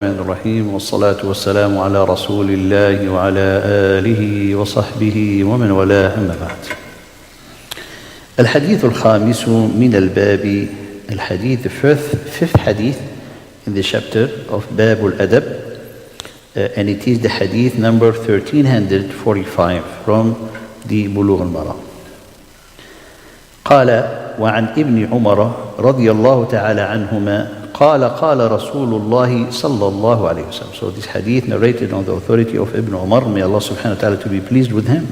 الرحمن الرحيم والصلاة والسلام على رسول الله وعلى آله وصحبه ومن والاه أما بعد. الحديث الخامس من الباب الحديث, the fifth hadith in the chapter of Bab al-Adab, and it is the hadith number 1345 from the Bulugh-Al-Maram. قال وعن ابن عمر رضي الله تعالى عنهما قال قال رسول الله صلى الله عليه وسلم. So this hadith narrated on the authority of Ibn Umar, may Allah subhanahu wa ta'ala to be pleased with them.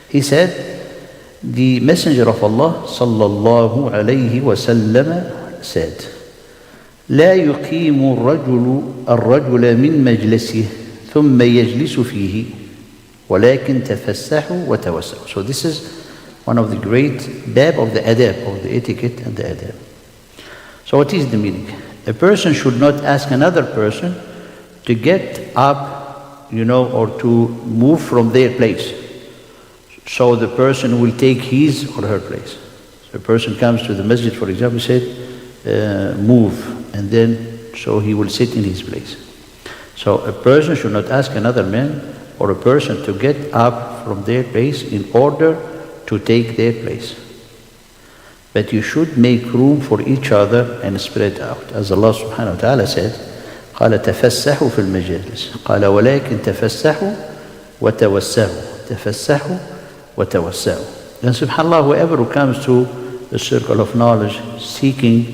He said, the Messenger of Allah صلى الله عليه وسلم said, لا يقيم الرجل من مجلسه ثم يجلس فيه ولكن تفسحوا وتوسعوا. So this is one of the great bab of the adab, of the etiquette and the adab. So what is the meaning? A person should not ask another person to get up, or to move from their place. So the person will take his or her place. So a person comes to the masjid, for example, said, move, and then so he will sit in his place. So a person should not ask another man or a person to get up from their place in order to take their place. But you should make room for each other and spread out. As Allah subhanahu wa ta'ala said, قال تفسحوا في المجالس قال ولكن تفسحوا وتوسعوا تفسحوا وتوسعوا. Then subhanallah, whoever who comes to the circle of knowledge seeking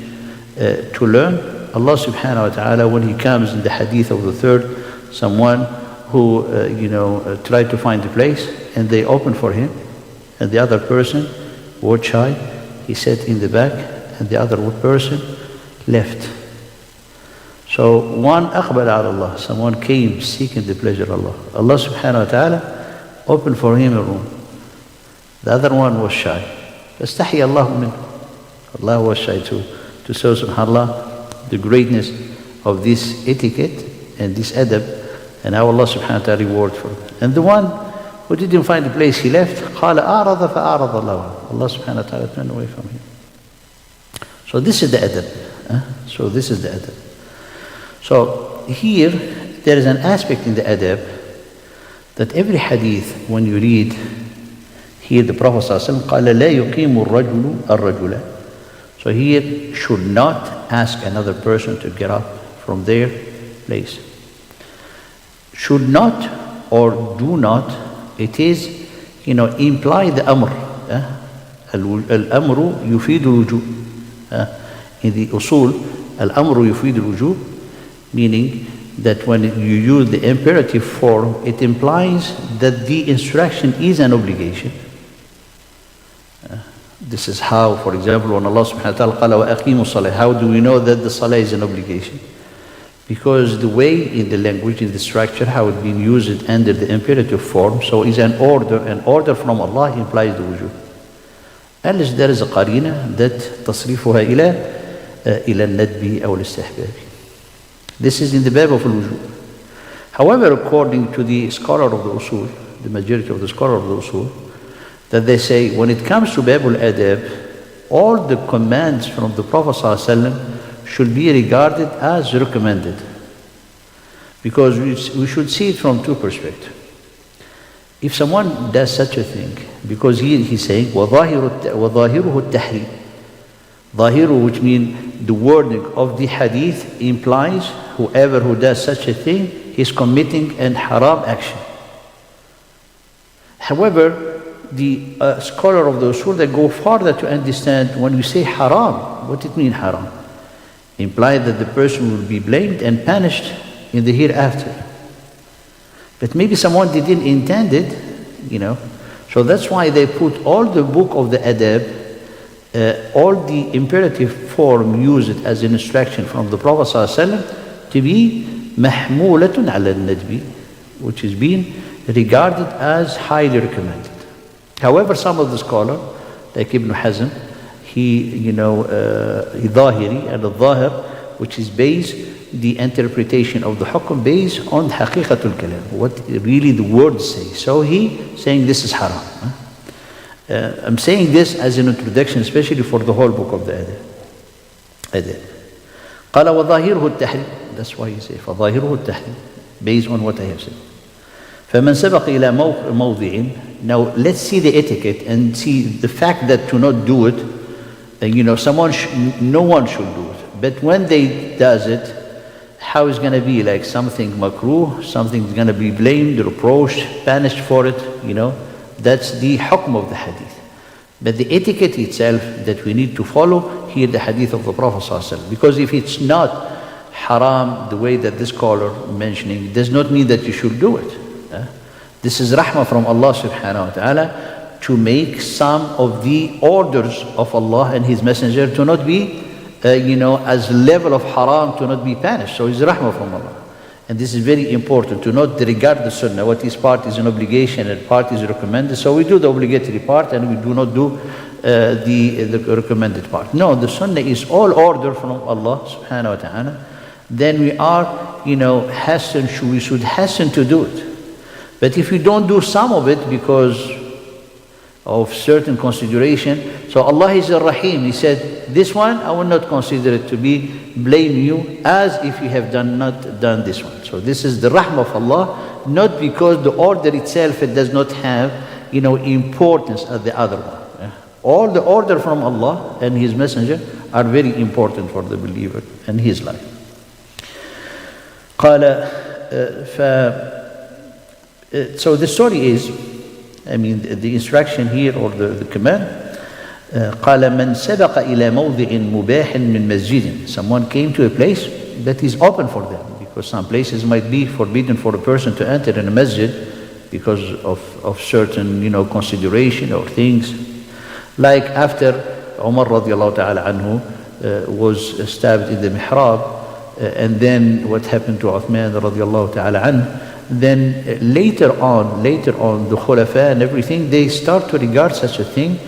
to learn, Allah subhanahu wa ta'ala, when he comes in the hadith of the third, someone who tried to find a place and they opened for him, and the other person was shy, he sat in the back, and the other person left. So one aqbal ala Allah, someone came seeking the pleasure of Allah. Allah subhanahu wa ta'ala opened for him a room. The other one was shy. فَاسْتَحْيَ اللَّهُ مِنْهُ. Allah was shy too. To show subhanallah the greatness of this etiquette and this adab, and how Allah subhanahu wa ta'ala reward for it. And the one who didn't find a place, he left. قال أعرض فأعرض الله. Allah subhanahu wa ta'ala turned away from him. So this is the adab. So this is the adab. So here there is an aspect in the adab that every hadith, when you read here, the Prophet ﷺ قال لا يقيم الرجل الرجل. So here should not ask another person to get up from their place. Should not or do not. It is, imply the amr. Al-amru yufidu wujub. In the usul, al-amru yufidu wujub, meaning that when you use the imperative form, it implies that the instruction is an obligation. This is how, for example, when Allah subhanahu wa ta'ala qala wa aqimu salah, how do we know that the salah is an obligation? Because the way in the language, in the structure, how it's been used under the imperative form, so is an order. An order from Allah implies the wujub. Unless there is a qarina that tasrifuha ila al-nadbi aw al-istihbabi. This is in the bab of al-wujub. However, according to the scholar of the usul, the majority of the scholar of the usul, that they say when it comes to bab al-adab, all the commands from the Prophet ﷺ should be regarded as recommended, because we should see it from two perspectives. If someone does such a thing, because he's saying وَظَاهِرُهُ التَّحْرِيمُ, ظاhiru, which means the wording of the hadith implies whoever who does such a thing is committing an haram action. However, the scholar of the usul, they go farther to understand when we say haram, what it means haram. Imply that the person will be blamed and punished in the hereafter. But maybe someone didn't intend it, So that's why they put all the book of the adab, all the imperative form used as an instruction from the Prophet ﷺ to be mahmulatun ala al-nadbi, which is being regarded as highly recommended. However, some of the scholars, like Ibn Hazm, he Zahiri, and al-Zahir, which is based, the interpretation of the hukum based on haqiqatul kalam, what really the words say. So he saying this is haram. I'm saying this as an introduction, especially for the whole book of the adab. قال وظاهره التحريم. That's why he said فظاهره التحريم, based on what I have said. فمن سبق إلى موضع. Now let's see the etiquette and see the fact that to not do it, no one should do it. But when they does it, how is going to be like something makruh, something is going to be blamed, reproached, punished for it, That's the hukm of the hadith. But the etiquette itself that we need to follow, here the hadith of the Prophet ﷺ. Because if it's not haram the way that this scholar mentioning, does not mean that you should do it. This is rahmah from Allah subhanahu wa ta'ala to make some of the orders of Allah and His Messenger to not be, as level of haram, to not be punished. So it's rahmah from Allah. And this is very important, to not regard the sunnah. What is part is an obligation and part is recommended. So we do the obligatory part and we do not do the recommended part. No, the sunnah is all order from Allah subhanahu wa ta'ala. Then we are, we should hasten to do it. But if we don't do some of it because of certain consideration, so Allah is Ar-Rahim. He said, this one I will not consider it to be blame you as if you have not done this one. So this is the rahmah of Allah, not because the order itself it does not have importance as the other one. All the order from Allah and His Messenger are very important for the believer and his life. So the story is, the instruction here or the command, قال من سبق إلى موضع مباح من مسجد. Someone came to a place that is open for them, because some places might be forbidden for a person to enter in a masjid because of certain consideration or things. Like after Umar radiallahu ta'ala anhu was stabbed in the mihrab, and then what happened to Uthman radiallahu ta'ala anhu, then later on the khulafa and everything, they start to regard such a thing.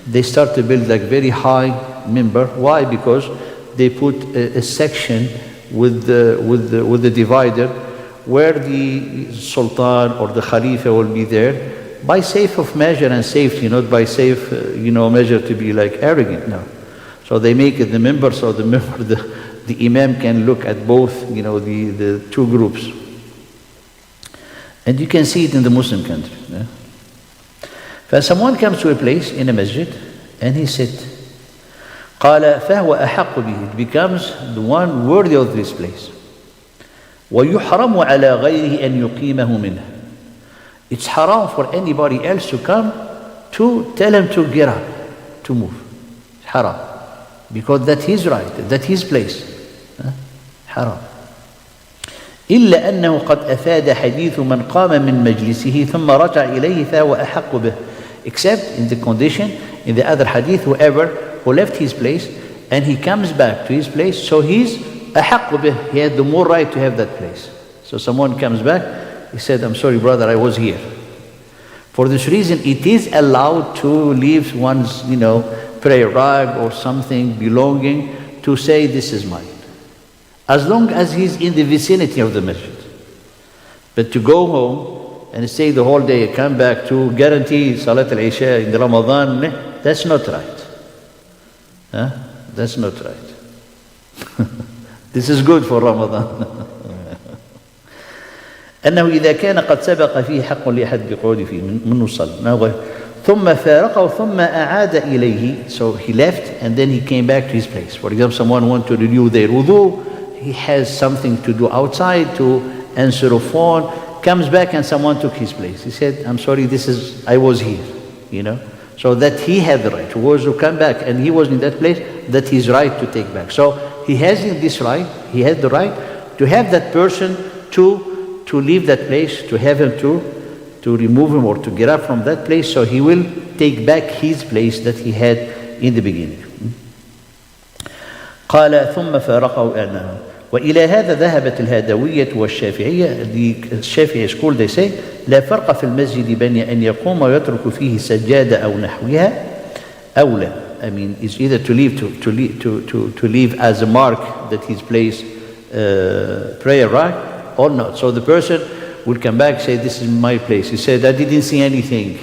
They start to build like very high minbar. Why? Because they put a section with the divider where the sultan or the khalifa will be there by safe of measure and safety, not by safe measure to be like arrogant. No. So they make it the minbar, so the imam can look at both the two groups. And you can see it in the Muslim country. Yeah? If someone comes to a place in a masjid and he said, قال فهو أحق به, it becomes the one worthy of this place. ويحرم على غيره أن يقيمه منه. It's haram for anybody else to come to tell him to get up, to move. It's haram. Because that's his right, that's his place. Haram. إلا أنه قد أفاد حديث من قام من مجلسه ثم رجع إليه فهو أحق به. Except in the condition, in the other hadith, whoever who left his place and he comes back to his place, so he's أحق به. He had the more right to have that place. So someone comes back, he said, I'm sorry brother, I was here. For this reason, it is allowed to leave one's, prayer rug or something belonging to say, this is mine. As long as he's in the vicinity of the masjid. But to go home and stay the whole day, come back to guarantee Salat al-Isha in Ramadan, that's not right. That's not right. This is good for Ramadan. أنه إذا كان قد سبق فيه حق لأحد بقعود فيه من نصل ثم فارقه ثم أعاد إليه. So he left and then he came back to his place. For example, someone wanted to renew their wudu, he has something to do outside, to answer a phone, comes back and someone took his place. He said, I'm sorry, I was here, So that he had the right, who was to come back and he was in that place, that he's right to take back. So he has this right, he has the right to have that person to leave that place, to have him to remove him or to get up from that place, so he will take back his place that he had in the beginning. قال ثم فارقه أعناه. وإلى هذا ذهبت الهدوية والشافعية. The Shafi'i school, they say, لا فرق في المسجد بين أن يقوم ويترك فيه سجادة أو نحوها أولى. It's either to leave as a mark that his place prayer rug or not. So the person will come back, say, this is my place. He said, I didn't see anything,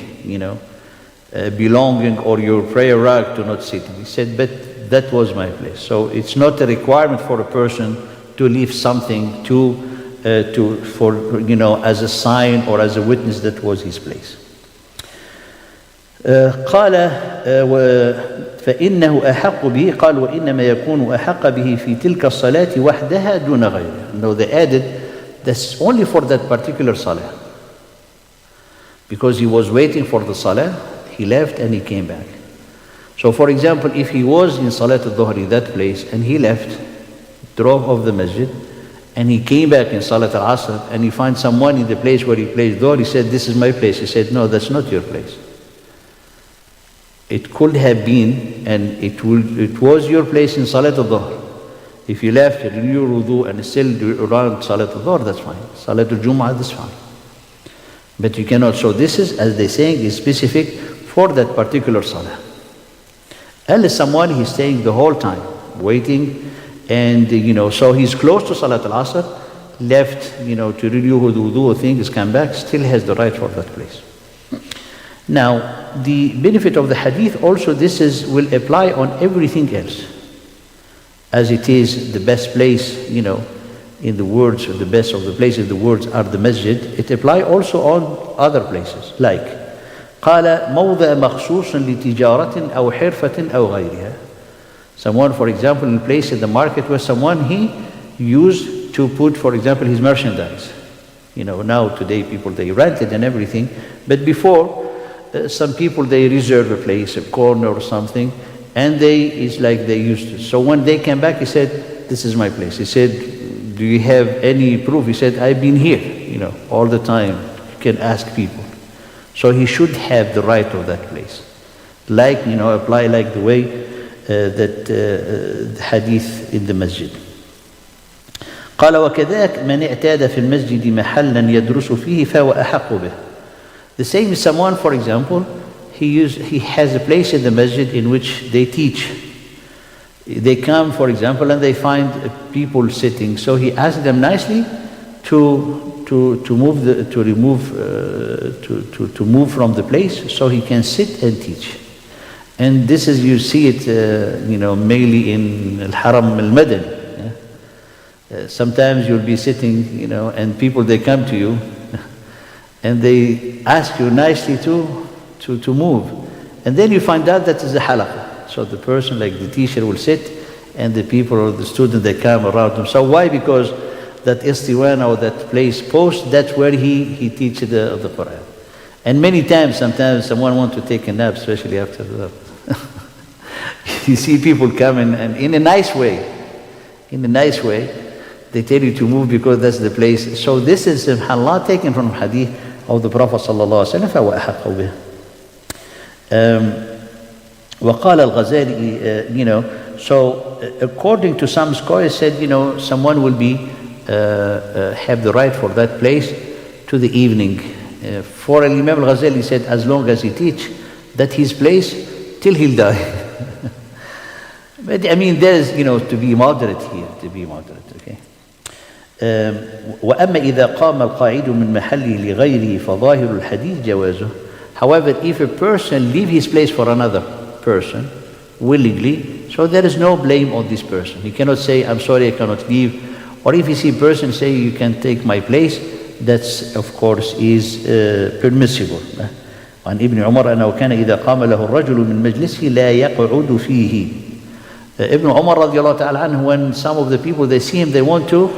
belonging or your prayer rug to not sit. He said, but that was my place. So it's not a requirement for a person leave something for as a sign or as a witness that was his place. قال فإنه أحق به قال وإنما يكون أحق به في تلك الصلاة وحدها دون غيرها. No, they added that's only for that particular salah, because he was waiting for the salah, he left and he came back. So for example, if he was in Salat al-Dhuhr in that place and he left, drove off the masjid, and he came back in Salat al-Asr and he finds someone in the place where he plays Dhuhr, he said, this is my place. He said, no, that's not your place. It could have been, and it was your place in Salat al-Dhuhr. If you left, you renew your wudu and still around Salat al-Dhuhr, that's fine. Salat al-Jum'ah, that's fine. But you cannot. So this is, as they saying, is specific for that particular salah. Unless someone he's staying the whole time, waiting, and so he's close to Salat al-Asr, left, to renew his wudu, things, come back, still has the right for that place. Now, the benefit of the hadith also, will apply on everything else. As it is the best place, in the words, the best of the places, the words are the masjid, it apply also on other places, like قال موضع مخصوص لتجارة أو حرفة أو غيرها. Someone, for example, in a place in the market where someone he used to put, for example, his merchandise. Now today people, they rent it and everything, but before some people, they reserve a place, a corner or something, and it's like they used to. So when they came back, he said, this is my place. He said, do you have any proof? He said, I've been here, all the time. You can ask people. So he should have the right of that place. Like, apply like the way that the hadith in the masjid. قال وكذاك من اعتاد في المسجد محلا يدرس فيه فهو أحق به. The same is someone, for example, he has a place in the masjid in which they teach. They come, for example, and they find people sitting. So he asks them nicely to move from the place so he can sit and teach. And this is, you see it, mainly in Al-Haram Al-Madani. Sometimes you'll be sitting, and people, they come to you and they ask you nicely to move. And then you find out that is a halaqah. So the person, like the teacher, will sit, and the people or the student, they come around him. So why? Because that istiwana or that place post, that's where he teaches the Quran. And many times, sometimes someone wants to take a nap, especially after that. You see people coming, and in a nice way, they tell you to move because that's the place. So this is subhanAllah taken from hadith of the Prophet sallallahu alaihi wasallam. وقال الغزالي, so according to some scholars said, someone will be have the right for that place to the evening. For Imam Al-Ghazali said, as long as he teach, that his place till he'll die. But I mean, there's, to be moderate here, okay. وأما إذا قام القاعد من محله لغيره فظاهر الحديث جوازه. However, if a person leave his place for another person willingly, so there is no blame on this person. He cannot say, I'm sorry, I cannot leave. Or if you see a person say, you can take my place, that's of course is permissible. عن ابن عمر أنه كان إذا قام له الرجل من مجلسه لا يقعد فيه. Ibn Umar radiallahu ta'ala anhu, when some of the people, they see him, they want to,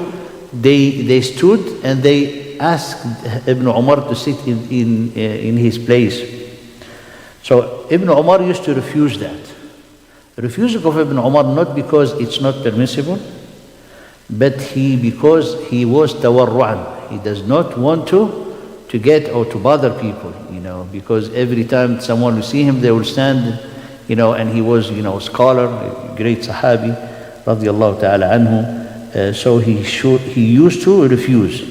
they stood and they asked Ibn Umar to sit in his place. So Ibn Umar used to refuse that. The refusal of Ibn Umar, not because it's not permissible, but because he was tawarru'an. He does not want to get or to bother people, because every time someone will see him, they will stand, and he was, scholar, great sahabi, radiallahu ta'ala anhu. So he used to refuse.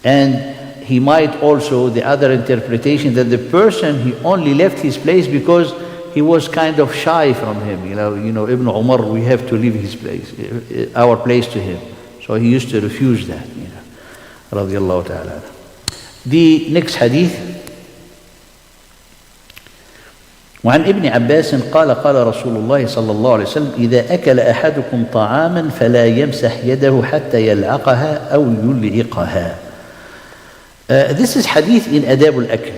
And he might also, the other interpretation, that the person, he only left his place because he was kind of shy from him. Ibn Umar, we have to leave his place, our place to him. So he used to refuse that, radiallahu ta'ala. The next hadith, وعن ابن عباس قال قال رسول الله صلى الله عليه وسلم إذا أكل أحدكم طعاما فلا يمسح يده حتى يلعقها أو يلعقها. This is hadith in Adab al-Akl,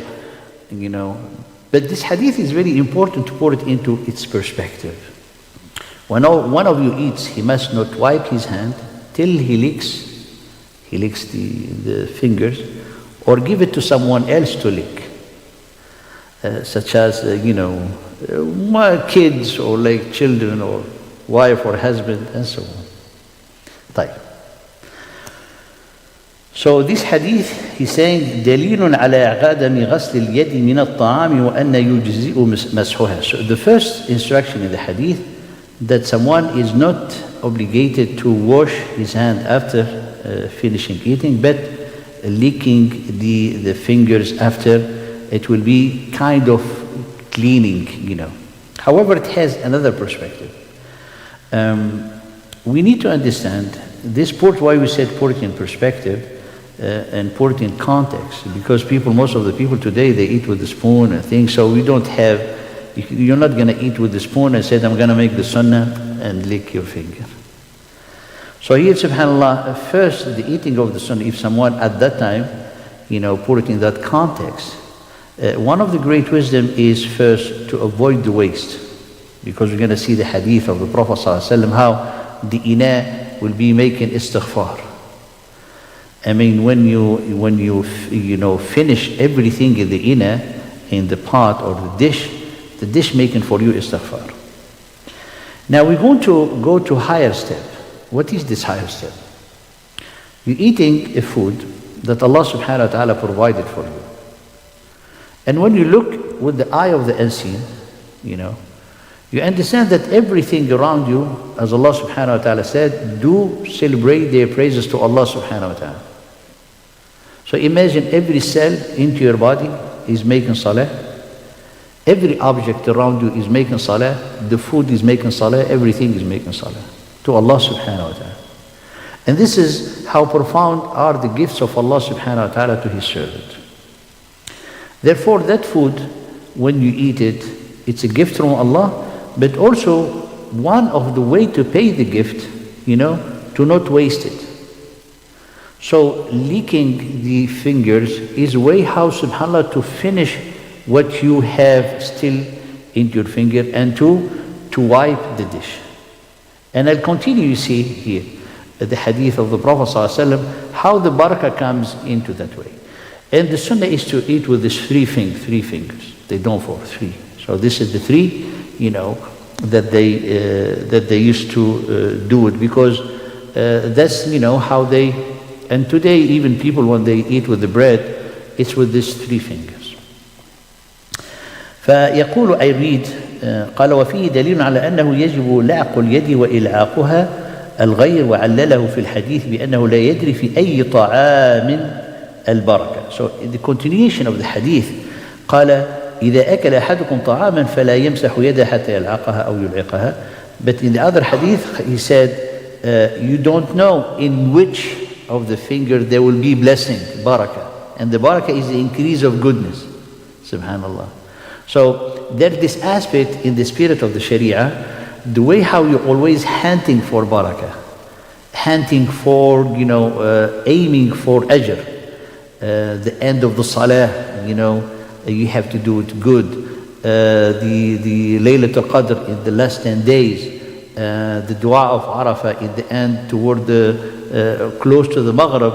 but this hadith is very important to put it into its perspective. When one of you eats, he must not wipe his hand till he licks the fingers, or give it to someone else to lick. Such as, my kids or like children or wife or husband and so on. طيب. So this hadith, he's saying, دليل على عدم غسل اليد من الطعام وأن يجزئ مسحها. So the first instruction in the hadith, that someone is not obligated to wash his hand after finishing eating, but licking the fingers after. It will be kind of cleaning, However, it has another perspective. We need to understand this part, why we said put it in perspective and put it in context. Because most of the people today, they eat with a spoon and things, so we don't have, you're not going to eat with the spoon and say, I'm going to make the sunnah and lick your finger. So here, subhanAllah, first, the eating of the sunnah, if someone at that time, put it in that context, one of the great wisdom is first to avoid the waste, because we're going to see the hadith of the Prophet ﷺ, how the ina will be making istighfar. I mean, when you finish everything in the ina, in the pot or the dish making for you istighfar. Now we're going to go to higher step. What is this higher step? You're eating a food that Allah subhanahu wa ta'ala provided for you. And when you look with the eye of the unseen, you understand that everything around you, as Allah subhanahu wa ta'ala said, do celebrate their praises to Allah subhanahu wa ta'ala. So imagine every cell into your body is making salah. Every object around you is making salah. The food is making salah. Everything is making salah to Allah subhanahu wa ta'ala. And this is how profound are the gifts of Allah subhanahu wa ta'ala to His servant. Therefore, that food, when you eat it, it's a gift from Allah, but also one of the way to pay the gift, to not waste it. So licking the fingers is a way how, subhanAllah, to finish what you have still in your finger and to wipe the dish. And I'll continue, you see here, the hadith of the Prophet ﷺ, how the barakah comes into that way. And the sunnah is to eat with these three fingers. They don't fall, three. So this is the three, that they used to do it, because that's how they. And today even people, when they eat with the bread, it's with these three fingers. فيقول I read قال وفيه دليل على أنه يجب لعق اليد وإلعاقها الغير وعلله في الحديث بأنه لا يدري في أي طعام البركة. So in the continuation of the hadith قال إذا أكل أحدكم طعاما فلا يمسح يده حتى يلعقها أو يلعقها. But in the other hadith he said you don't know in which of the finger there will be blessing, barakah. And the barakah is the increase of goodness. Subhanallah. So there's this aspect in the spirit of the Sharia, the way how you're always hunting for barakah, hunting for, aiming for ajr. The end of the salah, you have to do it good. The Laylatul Qadr in the last 10 days, the dua of Arafah in the end toward the close to the Maghrib,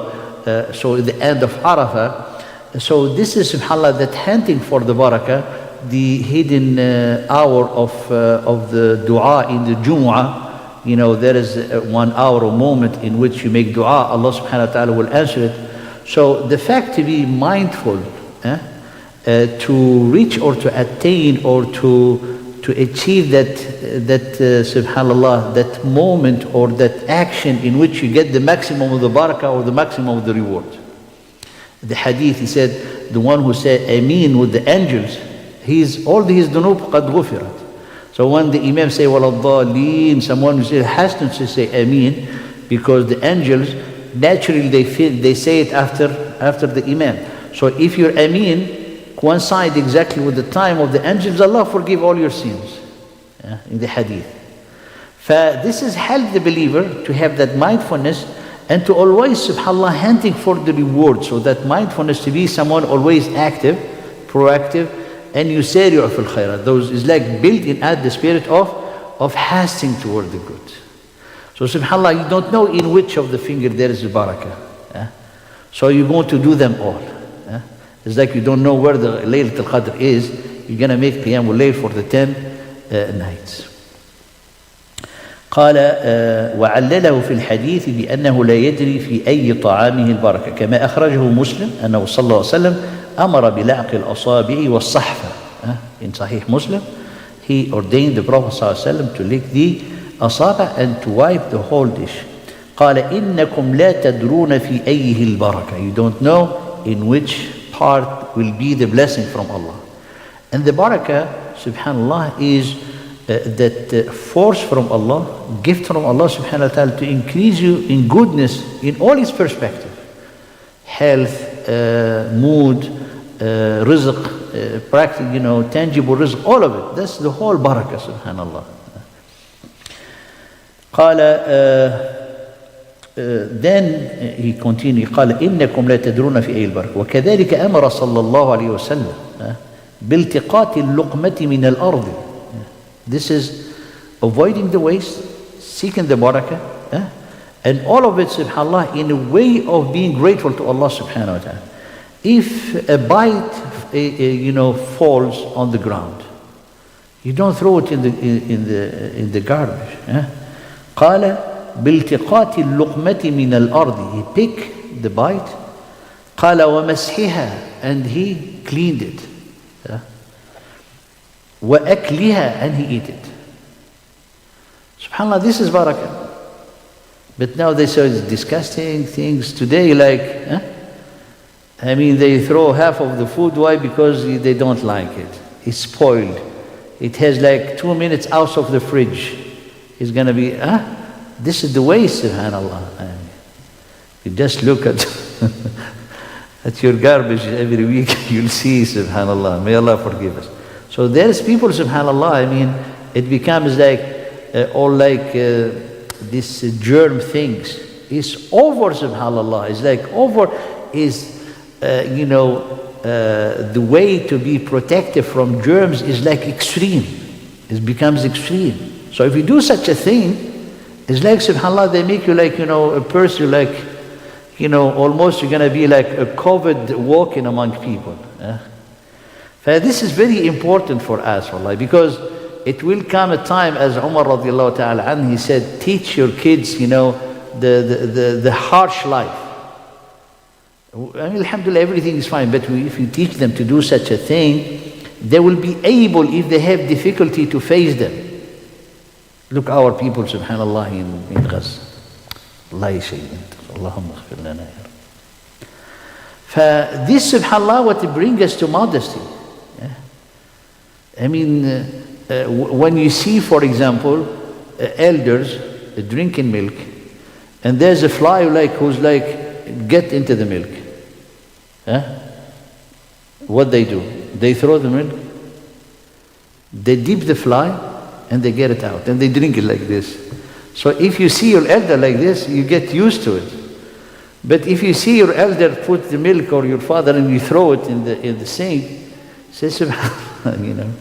so at the end of Arafah. So this is, subhanAllah, that hunting for the barakah, the hidden hour of the dua in the Jumu'ah. There is 1 hour or moment in which you make dua, Allah subhanahu wa ta'ala will answer it. So the fact to be mindful, to reach or to attain or to achieve that subhanallah, that moment or that action in which you get the maximum of the barakah or the maximum of the reward. The hadith, he said, the one who said Ameen with the angels, all his dunub qad ghufirat. So when the Imam say Wal-Dhalleen, someone has to say Ameen, because the angels naturally they say it after the Imam. So if you're Ameen, coincide exactly with the time of the angels, Allah forgive all your sins. In the hadith. This has helped the believer to have that mindfulness and to always, subhanAllah, hunting for the reward. So that mindfulness to be someone always active, proactive, and yusari'u fil khairat. Those is like built in at the spirit of hasting toward the good. So subhanAllah, you don't know in which of the finger there is a barakah. So you're going to do them all. It's like you don't know where the Laylatul Qadr is. You're going to make Qiyamul Layl for the 10 nights. قال وعلله في الحديث بأنه لا يدري في أي طعامه البركة كما أخرجه مسلم أنه صلى الله عليه وسلم أمر بلعق الأصابع والصحفة. In Sahih Muslim, he ordained the Prophet صلى الله عليه وسلم to lick the أصابع and to wipe the whole dish. قال إنكم لا تدرون في أيه البركة. You don't know in which part will be the blessing from Allah. And the barakah, subhanallah, is that force from Allah, gift from Allah subhanahu wa ta'ala to increase you in goodness in all its perspective. Health, mood, rizq, practical, tangible rizq, all of it. That's the whole barakah, subhanallah. Then he continued, قال إنكم لا تدرون في أي البركة وكذلك أمر صلى الله عليه وسلم بالتقاط اللقمة من الأرض. This is avoiding the waste, seeking the barakah, and all of it, subhanAllah, in a way of being grateful to Allah subhanahu wa ta'ala. If a bite, falls on the ground, you don't throw it in the garbage. قال بالتقاط اللقمة من الأرض. He picked the bite. قال ومسحها, and he cleaned it. وأكلها, and he eat it. SubhanAllah, this is barakah. But now they say it's disgusting things today, like, they throw half of the food. Why? Because they don't like it. It's spoiled. It has like 2 minutes out of the fridge. It's going to be, this is the waste, subhanAllah. You just look at at your garbage every week, you'll see, subhanAllah. May Allah forgive us. So there's people, subhanAllah, it becomes like, all like this germ things. It's over, subhanAllah. It's like over is, the way to be protected from germs is like extreme. It becomes extreme. So if you do such a thing, it's like, subhanAllah, they make you like, a person like, almost you're going to be like a COVID walking among people. This is very important for us, wallahi, because it will come a time, as Umar radiallahu ta'ala anhu, he said, teach your kids, the harsh life. Alhamdulillah, everything is fine, but if you teach them to do such a thing, they will be able, if they have difficulty, to face them. Look, our people, subhanAllah, in Gaza. Allah Allahumma aghfir lana ya Rabb. This, subhanAllah, what brings us to modesty. When you see, for example, elders drinking milk, and there's a fly who's like, get into the milk. What they do? They throw the milk, they dip the fly, and they get it out, and they drink it like this. So if you see your elder like this, you get used to it. But if you see your elder put the milk, or your father, and you throw it in the sink, say subhanAllah,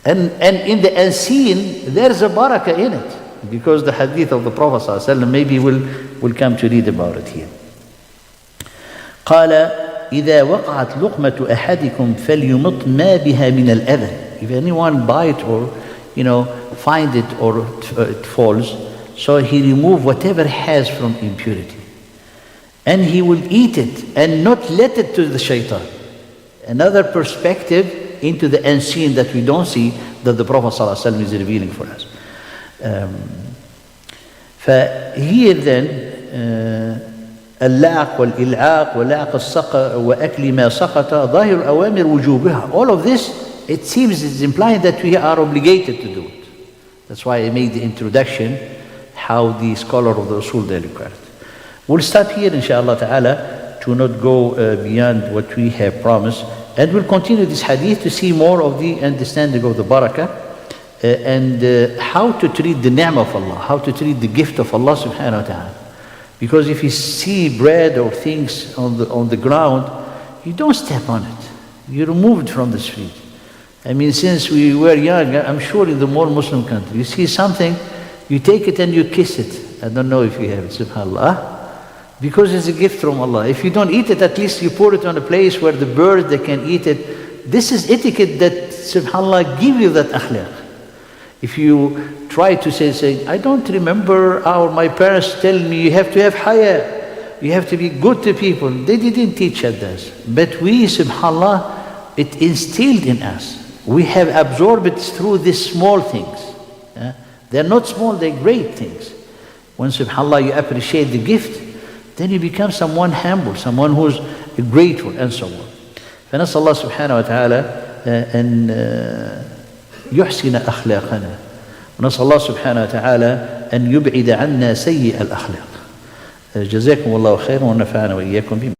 And in the unseen, there's a barakah in it, because the hadith of the Prophet ﷺ, maybe we'll come to read about it here. قال إذا وقعت لقمة أحدكم فليمط ما بها من الأذى. If anyone bite or find it or it falls, so he remove whatever has from impurity, and he will eat it and not let it to the shaitan. Another perspective into the unseen that we don't see, that the Prophet ﷺ is revealing for us. Here then, اللعق والإلعاق ولعق السقط وأكل ما سقط ظاهر الأوامر وجوبها. All of this, it seems, is implying that we are obligated to do it. That's why I made the introduction, how the scholar of the Usul they required. We'll stop here, inshallah ta'ala, to not go beyond what we have promised. And we'll continue this hadith to see more of the understanding of the barakah and how to treat the ni'mah of Allah, how to treat the gift of Allah subhanahu wa ta'ala. Because if you see bread or things on the ground, you don't step on it. You remove it from the street. I mean, since we were young, I'm sure in the more Muslim countries, you see something, you take it and you kiss it. I don't know if you have it, subhanAllah. Because it's a gift from Allah. If you don't eat it, at least you pour it on a place where the birds, they can eat it. This is etiquette that, subhanAllah, give you that akhlaq. If you try to say, I don't remember my parents telling me you have to have haya, you have to be good to people. They didn't teach us this. But we, subhanAllah, it instilled in us. We have absorbed it through these small things. They're not small, they're great things. When, subhanAllah, you appreciate the gift, then you become someone humble, someone who's grateful, and so on. فنسأل الله سبحانه وتعالى أن يحسن أخلاقنا ونسأل الله سبحانه وتعالى أن يبعد عنا سيء الأخلاق. جزاكم الله خيرا ونفعنا وإياكم بما